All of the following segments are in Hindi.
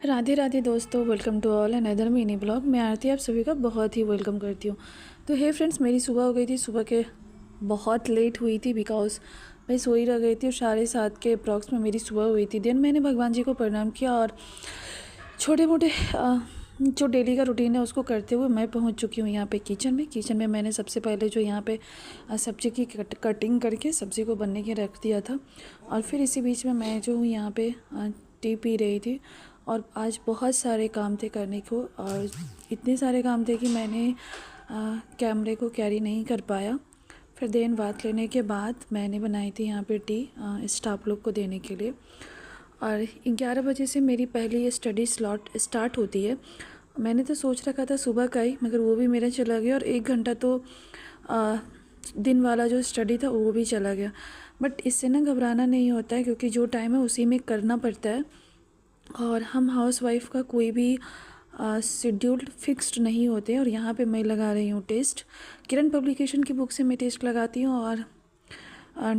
राधे राधे दोस्तों, welcome to all another mini blog. मैं आरती आप सभी का बहुत ही वेलकम करती हूँ। तो हे फ्रेंड्स, मेरी सुबह हो गई थी। सुबह के बहुत लेट हुई थी बिकॉज मैं सो ही रह गई थी और 7:30 के अप्रॉक्स में मेरी सुबह हुई थी। देन मैंने भगवान जी को प्रणाम किया और छोटे मोटे जो डेली का रूटीन है उसको करते हुए मैं पहुंच चुकी हूँ यहाँ पे किचन में मैंने सबसे पहले जो यहाँ पे सब्ज़ी की कटिंग करके सब्ज़ी को बनने के रख दिया था। और फिर इसी बीच में मैं जो हूँ यहाँ पे टी पी रही थी। और आज बहुत सारे काम थे करने को, और इतने सारे काम थे कि मैंने कैमरे को कैरी नहीं कर पाया। फिर देन बात लेने के बाद मैंने बनाई थी यहाँ पे टी स्टाफ लोग को देने के लिए। और 11 बजे से मेरी पहली ये स्टडी स्लॉट स्टार्ट होती है। मैंने तो सोच रखा था सुबह का ही, मगर वो भी मेरा चला गया और 1 घंटा तो दिन वाला जो स्टडी था वो भी चला गया। बट इससे ना घबराना नहीं होता है, क्योंकि जो टाइम है उसी में करना पड़ता है। और हम हाउसवाइफ का कोई भी शेड्यूल फिक्स्ड नहीं होते। और यहाँ पे मैं लगा रही हूँ टेस्ट। किरण पब्लिकेशन की बुक से मैं टेस्ट लगाती हूँ, और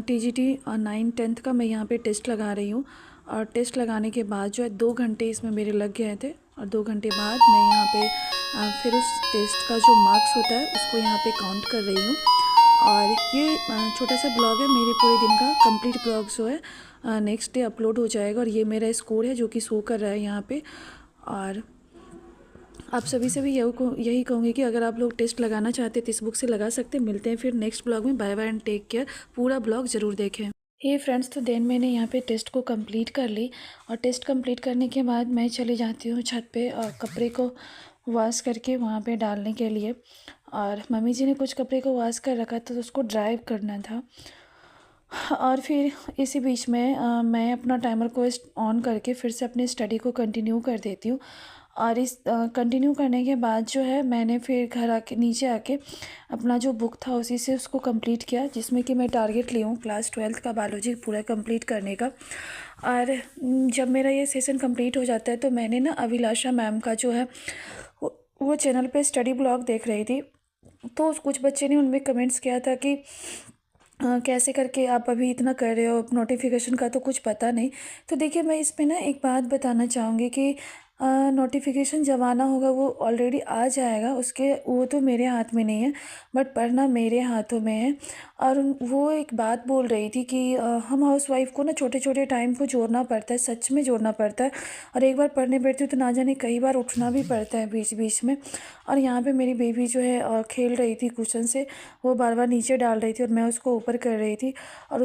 TGT 9th-10th का मैं यहाँ पे टेस्ट लगा रही हूँ। और टेस्ट लगाने के बाद जो है 2 घंटे इसमें मेरे लग गए थे। और 2 घंटे बाद मैं यहाँ पे फिर उस टेस्ट का जो मार्क्स होता है उसको यहाँ पे काउंट कर रही हूँ। और ये छोटा सा ब्लॉग है मेरे पूरे दिन का। कंप्लीट ब्लॉग जो है नेक्स्ट डे अपलोड हो जाएगा। और ये मेरा स्कोर है जो कि शो कर रहा है यहाँ पे। और आप सभी से भी यही कहूँगी कि अगर आप लोग टेस्ट लगाना चाहते हैं तो इस बुक से लगा सकते हैं। मिलते हैं फिर नेक्स्ट ब्लॉग में। Bye bye and take care. पूरा ब्लॉग ज़रूर देखें। हे फ्रेंड्स, तो देन मैंने यहाँ पे टेस्ट को कंप्लीट कर ली। और टेस्ट कंप्लीट करने के बाद मैं चली जाती हूँ छत पे और कपड़े को वॉश करके वहाँ पे डालने के लिए। और मम्मी जी ने कुछ कपड़े को वॉश कर रखा था तो उसको ड्राई करना था। और फिर इसी बीच में मैं अपना टाइमर को ऑन करके फिर से अपनी स्टडी को कंटिन्यू कर देती हूँ। और इस कंटिन्यू करने के बाद जो है मैंने फिर घर आके नीचे आके अपना जो बुक था उसी से उसको कंप्लीट किया, जिसमें कि मैं टारगेट ली हूँ क्लास 12th का बायोलॉजी पूरा कंप्लीट करने का। और जब मेरा ये सेशन कंप्लीट हो जाता है तो मैंने ना अभिलाषा मैम का जो है वो चैनल पे स्टडी ब्लॉग देख रही थी। तो कुछ बच्चे ने उनमें कमेंट्स किया था कि कैसे करके आप अभी इतना कर रहे हो, नोटिफिकेशन का तो कुछ पता नहीं। तो देखिए, मैं इस पे ना एक बात बताना चाहूँगी कि नोटिफिकेशन जब आना होगा वो ऑलरेडी आ जाएगा, उसके वो तो मेरे हाथ में नहीं है, बट पढ़ना मेरे हाथों में है। और वो एक बात बोल रही थी कि हम हाउसवाइफ को ना छोटे छोटे टाइम को जोड़ना पड़ता है, सच में जोड़ना पड़ता है। और एक बार पढ़ने बैठती हूँ तो ना जाने कई बार उठना भी पड़ता है बीच बीच में। और यहाँ पे मेरी बेबी जो है खेल रही थी कुशन से, वो बार बार नीचे डाल रही थी और मैं उसको ऊपर कर रही थी। और